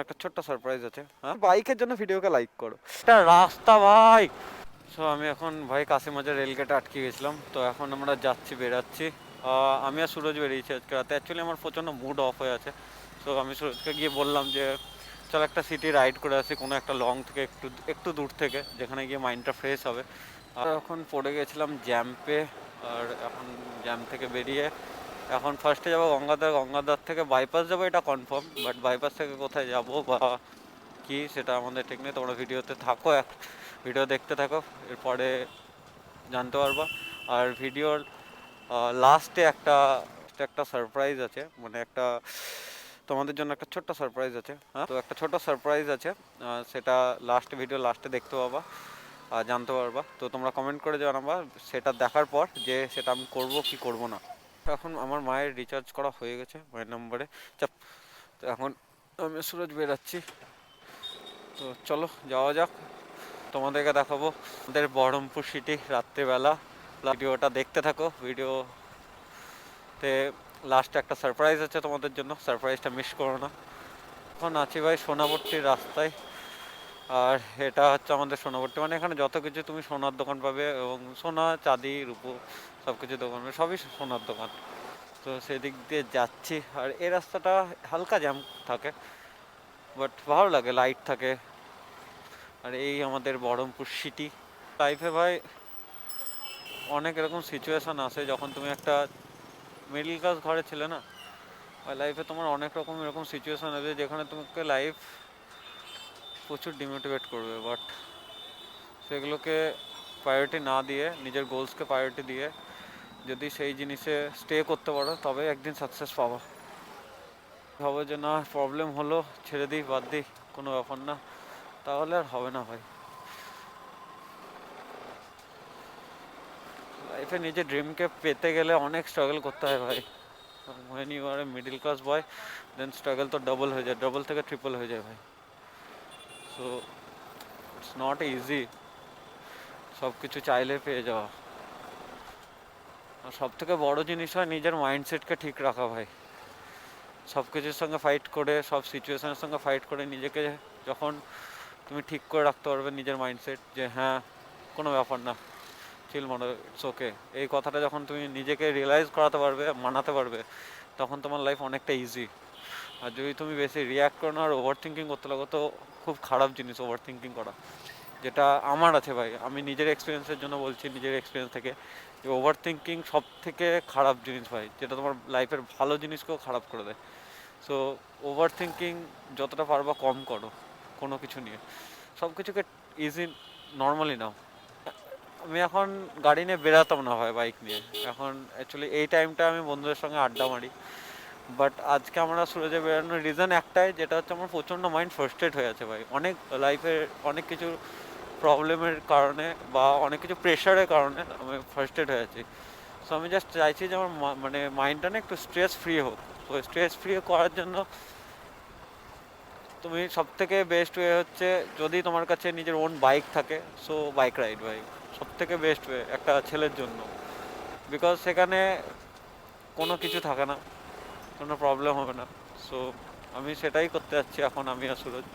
একটা ছোট্ট সারপ্রাইজ আছে। হ্যাঁ, বাইকের জন্য ভিডিওকে লাইক করো। এটা রাস্তা ভাই। সো আমি এখন ভাই কাশিমাজার রেলগেটে আটকে গেছিলাম, তো এখন আমরা বেরাচ্ছি। আমি আর সুরজ বেরিয়েছি আজকে রাতে। অ্যাকচুয়ালি আমার প্রচণ্ড মুড অফ হয়ে আছে। সো আমি সুরজকে গিয়ে বললাম যে চল একটা সিটি রাইড করে আসি, কোনো একটা লং থেকে একটু একটু দূর থেকে, যেখানে গিয়ে মাইন্ডটা ফ্রেশ হবে। আর এখন পড়ে গেছিলাম জ্যাম্পে। আর এখন জ্যাম থেকে বেরিয়ে এখন ফার্স্টে যাবো গঙ্গাধার। গঙ্গাধার থেকে বাইপাস যাবো, এটা কনফার্ম। বাট বাইপাস থেকে কোথায় যাবো বা কি সেটা আমাদের ঠিক নেই। তোমরা ভিডিওতে থাকো, ভিডিও দেখতে থাকো, এরপরে জানতে পারবা। আর ভিডিওর লাস্টে একটা একটা সারপ্রাইজ আছে, মানে একটা তোমাদের জন্য একটা ছোট্ট সারপ্রাইজ আছে। হ্যাঁ, তো একটা ছোট সারপ্রাইজ আছে, সেটা ভিডিও লাস্টে দেখতে পাবা আর জানতে পারবা। তো তোমরা কমেন্ট করে জানাবা সেটা দেখার পর যে সেটা আমি করব কি করব না। এখন আমার মায়ের রিচার্জ করা হয়ে গেছে মায়ের নম্বরে। চাপ। তো এখন আমি সুরজ বেরাচ্ছি। তো চলো যাওয়া যাক, তোমাদেরকে দেখাবো আমাদের বহরমপুর সিটি রাত্রিবেলা। ভিডিওটা দেখতে থাকো, ভিডিওতে লাস্টে একটা সারপ্রাইজ আছে তোমাদের জন্য, সারপ্রাইজটা মিস করো না। এখন আছি ভাই সোনাপট্টির রাস্তায়। আর এটা হচ্ছে আমাদের সোনাপট্টি, মানে এখানে যত কিছু তুমি সোনার দোকান পাবে, এবং সোনা চাঁদি রূপো সব কিছু দোকান পাবে, সবই সোনার দোকান। তো সেদিক দিয়ে যাচ্ছি, আর এই রাস্তাটা হালকা জ্যাম থাকে, বাট ভালো লাগে, লাইট থাকে। আর এই আমাদের বহরমপুর সিটি। লাইফে ভাই অনেক এরকম সিচুয়েশান আসে, যখন তুমি একটা মিডল ক্লাস ঘরে ছিলে না, আর লাইফে তোমার অনেক রকম এরকম সিচুয়েশান আছে যেখানে তোমাকে লাইফ প্রচুর ডিমোটিভেট করবে। বাট সেগুলোকে প্রায়োরিটি না দিয়ে, নিজের গোলসকে প্রায়োরিটি দিয়ে যদি সেই জিনিসে স্টে করতে পারো, তবে একদিন সাকসেস পাবো। ভাবো যে না, প্রবলেম হলো, ছেড়ে দিই, বাদ দিই, কোনো ব্যাপার না, তাহলে আর হবে না ভাই। লাইফে নিজের ড্রিমকে পেতে গেলে অনেক স্ট্রাগল করতে হয় ভাই। when you are a middle class boy, then struggle তো ডবল হয়ে যায়, ডবল থেকে ট্রিপল হয়ে যায় ভাই। সো ইটস নট ইজি সব কিছু চাইলে পেয়ে যাওয়া। আর সব থেকে বড় জিনিস হয় নিজের মাইন্ডসেটকে ঠিক রাখা ভাই। সব কিছুর সঙ্গে ফাইট করে, সব সিচুয়েশনের সঙ্গে ফাইট করে নিজেকে যখন তুমি ঠিক করে রাখতে পারবে নিজের মাইন্ডসেট, যে হ্যাঁ কোনো ব্যাপার না, চিল মনে, ইটস ওকে, এই কথাটা যখন তুমি নিজেকে রিয়েলাইজ করাতে পারবে, মানাতে পারবে, তখন তোমার লাইফ অনেকটা ইজি। আর যদি তুমি বেশি রিয়াক্ট করো না আর ওভার থিঙ্কিং করতে লাগো, তো খুব খারাপ জিনিস ওভার থিঙ্কিং করা, যেটা আমার আছে ভাই। আমি নিজের এক্সপিরিয়েন্সের জন্য বলছি, নিজের এক্সপিরিয়েন্স থেকে, যে ওভার থিঙ্কিং সব থেকে খারাপ জিনিস ভাই, যেটা তোমার লাইফের ভালো জিনিসকেও খারাপ করে দেয়। সো ওভার থিঙ্কিং যতটা পারবা কম করো কোনো কিছু নিয়ে, সব কিছুকে ইজি নর্মালি নাও। আমি এখন গাড়ি নিয়ে বেরাতাম না ভাই, বাইক নিয়ে। এখন অ্যাকচুয়ালি এই টাইমটা আমি বন্ধুদের সঙ্গে আড্ডা মারি। বাট আজকে আমরা সুরজে বেরানোর রিজন একটাই, যেটা হচ্ছে আমার প্রচণ্ড মাইন্ড ফ্রাস্ট্রেট হয়ে আছে ভাই, অনেক লাইফে অনেক কিছু প্রবলেমের কারণে বা অনেক কিছু প্রেশারের কারণে আমি ফার্স্টেড হয়ে আছি। সো আমি জাস্ট চাইছি যে আমার মানে মাইন্ডটা না একটু স্ট্রেস ফ্রি হোক। তো স্ট্রেস ফ্রি করার জন্য তুমি সব থেকে বেস্ট ওয়ে হচ্ছে, যদি তোমার কাছে নিজের ওন বাইক থাকে, সো বাইক রাইড ভাই সব থেকে বেস্ট ওয়ে একটা ছেলের জন্য। বিকজ সেখানে কোনো কিছু থাকে না, কোনো প্রবলেম হবে না। সো আমি সেটাই করতে যাচ্ছি এখন, আমি আর সুরজ।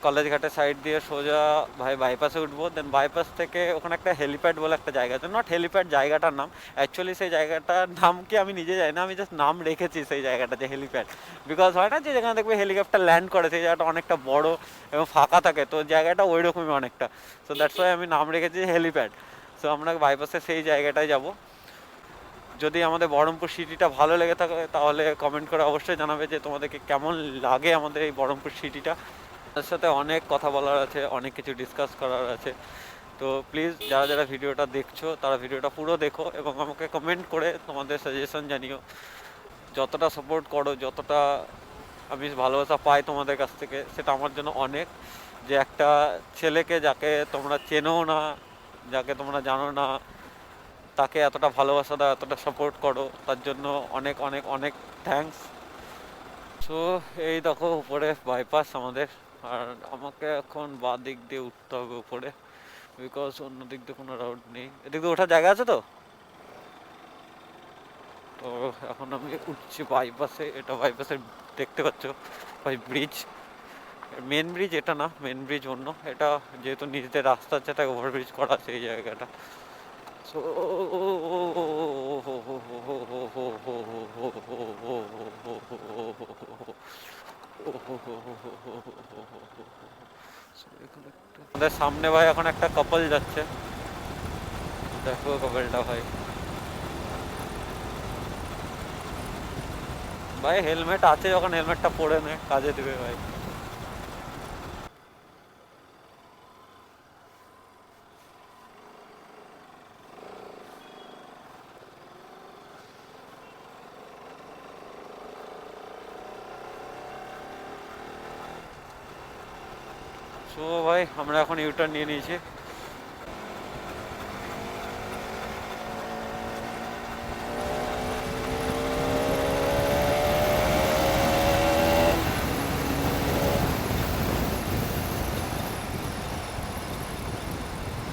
কলেজ ঘাটের সাইড দিয়ে সোজা ভাই বাইপাসে উঠবো। দেন বাইপাস থেকে ওখানে একটা হেলিপ্যাড বলে একটা জায়গা আছে, নট হেলিপ্যাড জায়গাটার নাম, অ্যাকচুয়ালি সেই জায়গাটার নাম কি আমি নিজে জানি না, আমি জাস্ট নাম রেখেছি সেই জায়গাটা যে হেলিপ্যাড। বিকজ হয় না যে যেখানে দেখবে হেলিকপ্টার ল্যান্ড করে, সেই জায়গাটা অনেকটা বড় এবং ফাঁকা থাকে, তো জায়গাটা ওই রকমই অনেকটা। সো দ্যাটস ওয়াই আমি নাম রেখেছি হেলিপ্যাড। সো আমরা বাইপাসে সেই জায়গাটায় যাব। যদি আমাদের বহরমপুর সিটিটা ভালো লেগে থাকে, তাহলে কমেন্ট করে অবশ্যই জানাবে যে তোমাদেরকে কেমন লাগে আমাদের এই বহরমপুর সিটিটা। তার সাথে অনেক কথা বলার আছে, অনেক কিছু ডিসকাস করার আছে। তো প্লিজ যারা যারা ভিডিওটা দেখছো, তারা ভিডিওটা পুরো দেখো এবং আমাকে কমেন্ট করে তোমাদের সাজেশন জানিও। যতটা সাপোর্ট করো, যতটা আমি ভালোবাসা পাই তোমাদের কাছ থেকে, সেটা আমার জন্য অনেক। যে একটা ছেলেকে যাকে তোমরা চেনো না, যাকে তোমরা জানো না, তাকে এতটা ভালোবাসা দাও, এতটা সাপোর্ট করো, তার জন্য অনেক অনেক অনেক থ্যাঙ্কস। সো এই দেখো উপরে বাইপাস আমাদের। আর আমাকে এখন বাঁ দিক দিয়ে উঠতে হবে উপরে, বিকজ অন্য দিক দিয়ে কোনো রাউট নেই। এদিক দিয়ে ওঠার জায়গা আছে তো? তো এখন আমি উঠছি বাইপাসে, এটা বাইপাসে দেখতে পাচ্ছ ভাই ব্রিজ, মেন ব্রিজ এটা না, মেন ব্রিজ অন্য, এটা যেহেতু নিজেদের রাস্তা আছে তাই ওভারব্রিজ করা আছে এই জায়গাটা। সো আমাদের সামনে ভাই এখন একটা কাপল যাচ্ছে, দেখো কাপলটা ভাই, ভাই হেলমেট আছে যখন হেলমেটটা পরে নে, কাজে দিবে ভাই। সো ভাই আমরা এখন ইউটার্ন নিয়ে নিয়েছি।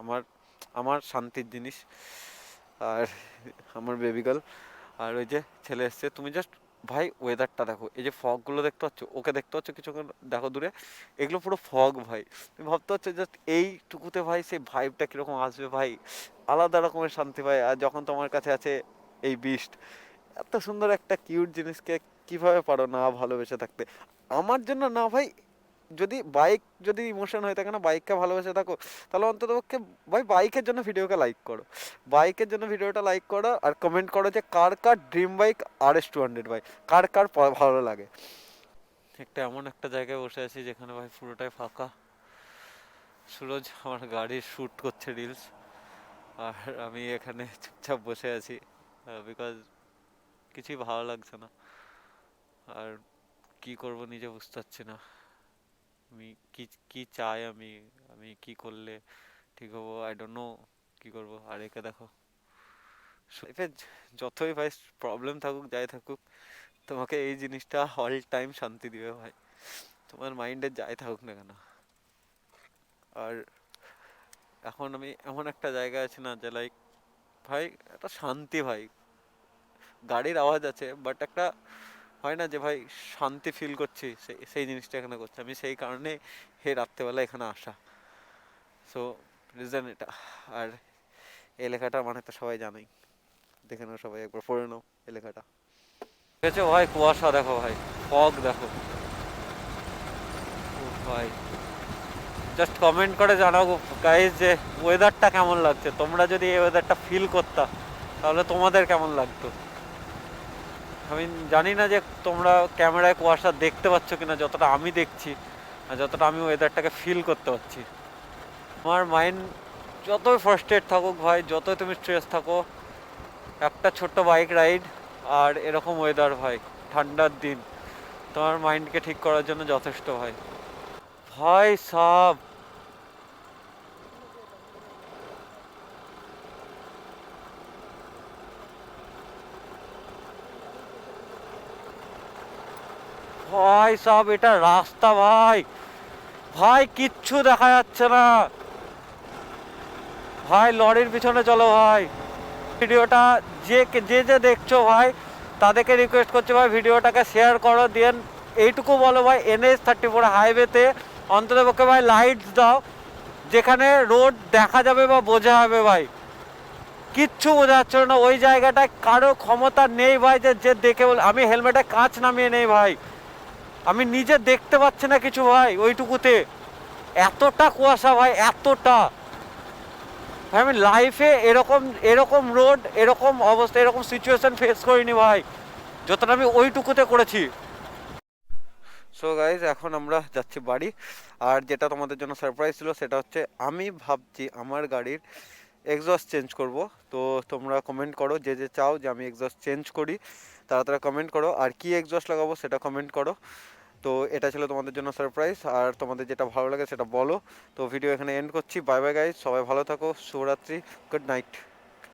আমার আমার শান্তির জিনিস, আর আমার বেবি গার্ল, আর ওই যে ছেলে এসছে, তুমি জাস্ট ভাই ওয়েদারটা দেখো, এই যে ফগ গুলো দেখতে পাচ্ছ, ওকে দেখতে পাচ্ছ কিছুক্ষণ দেখো দূরে, এগুলো পুরো ফগ ভাই। তুমি ভাবতে পারছো জাস্ট এইটুকুতে ভাই সেই ভাইবটা কিরকম আসবে ভাই, আলাদা রকমের শান্তি ভাই। আর যখন তোমার কাছে আছে এই বিস্ট, এত সুন্দর একটা কিউট জিনিসকে কিভাবে পারো না ভালোবেসে থাকতে? আমার জন্য না ভাই, যদি বাইক যদি ইমোশন হয়ে থাকে না, বাইককে ভালোবেসে থাকো, তাহলে অন্তত পক্ষে ভাই বাইকের জন্য ভিডিওকে লাইক করো, বাইকের জন্য ভিডিওটা লাইক করো, আর কমেন্ট করো যে কার কার ড্রিম বাইক RS 200 ভাই, কার কার ভালো লাগে। একটা এমন একটা জায়গায় বসে আছি যেখানে ভাই পুরোটাই ফাঁকা, সুরজ আমার গাড়ির শ্যুট করছে রিলস, আর আমি এখানে চুপচাপ বসে আছি, বিকজ কিছুই ভালো লাগছে না, আর কি করব নিজে বুঝতে পারছি না। আমি কি কি চাই, আমি আমি কি করলে ঠিক হবো, আই ডোন্ট নো কি করব। আর একে দেখো, লাইফে যতই ভাই প্রবলেম থাকুক যাই থাকুক, তোমাকে এই জিনিসটা অল টাইম শান্তি দিবে ভাই, তোমার মাইন্ডে যাই থাকুক না কেন। আর এখন আমি এমন একটা জায়গায় আছি না, যে লাইক ভাই একটা শান্তি ভাই, গাড়ির আওয়াজ আছে বাট একটা হয় না যে ভাই শান্তি ফিল করছি, সেই সেই জিনিসটা এখানে করছি আমি, সেই কারণে হে রাত্রেবেলা এখানে আসা। সো রিজন এটা। আর এই লেখাটার মানে তো সবাই জানেই, দেখে নাও সবাই, একবার পড়ে নাও এই লেখাটা। দেখেছো ভাই কুয়াশা দেখো ভাই, ফগ দেখো, উফ ভাই জাস্ট কমেন্ট করে জানাও গাইজ যে ওয়েদারটা কেমন লাগছে, তোমরা যদি এই ওয়েদারটা ফিল করতা তাহলে তোমাদের কেমন লাগতো। আমি জানি না যে তোমরা ক্যামেরায় কুয়াশা দেখতে পাচ্ছ কিনা, যতটা আমি দেখছি আর যতটা আমি ওয়েদারটাকে ফিল করতে পারছি। আমার মাইন্ড যতই ফার্স্টেড থাকুক ভাই, যতই তুমি স্ট্রেস থাকো, একটা ছোট্ট বাইক রাইড আর এরকম ওয়েদার ভাই, ঠান্ডার দিন, তোমার মাইন্ডকে ঠিক করার জন্য যথেষ্ট ভাই। ভাই সাব, ভাই সাব এটা রাস্তা ভাই, ভাই কিচ্ছু দেখা যাচ্ছে না ভাই, লরির পিছনে চলো ভাই। ভিডিওটা যে যে যে দেখছো ভাই, তাদেরকে রিকোয়েস্ট করছি ভাই ভিডিওটাকে শেয়ার করো, দেন এইটুকু বলো ভাই NH 34 হাইওয়েতে অন্ততপক্ষে ভাই লাইটস দাও, যেখানে রোড দেখা যাবে বা বোঝা যাবে ভাই। কিচ্ছু বোঝা যাচ্ছে না ওই জায়গাটায়, কারো ক্ষমতা নেই ভাই যে যে দেখে বলে, আমি হেলমেটে কাঁচ নামিয়ে নেই ভাই, আমি নিজে দেখতে পাচ্ছি না কিছু ভাই ওইটুকুতে, এতটা কুয়াশা ভাই, এতটা ভাই আমি লাইফে এরকম এরকম রোড, এরকম অবস্থা, এরকম সিচুয়েশন ফেস করিনি ভাই, যতটা আমি ওইটুকুতে করেছি। সো গাইজ এখন আমরা যাচ্ছি বাড়ি, আর যেটা তোমাদের জন্য সারপ্রাইজ ছিল সেটা হচ্ছে আমি ভাবছি আমার গাড়ির এক্সস্ট চেঞ্জ করব। তো তোমরা কমেন্ট করো যে যে চাও যে আমি এক্সস্ট চেঞ্জ করি, তারা তারা কমেন্ট করো, আর কি এক্সস্ট লাগাবো সেটা কমেন্ট করো। তো এটা ছিল তোমাদের জন্য সারপ্রাইজ, আর তোমাদের যেটা ভালো লাগে সেটা বলো। তো ভিডিও এখানে এন্ড করছি, বাই বাই গাইজ, সবাই ভালো থাকো, শুভরাত্রি, গুড নাইট।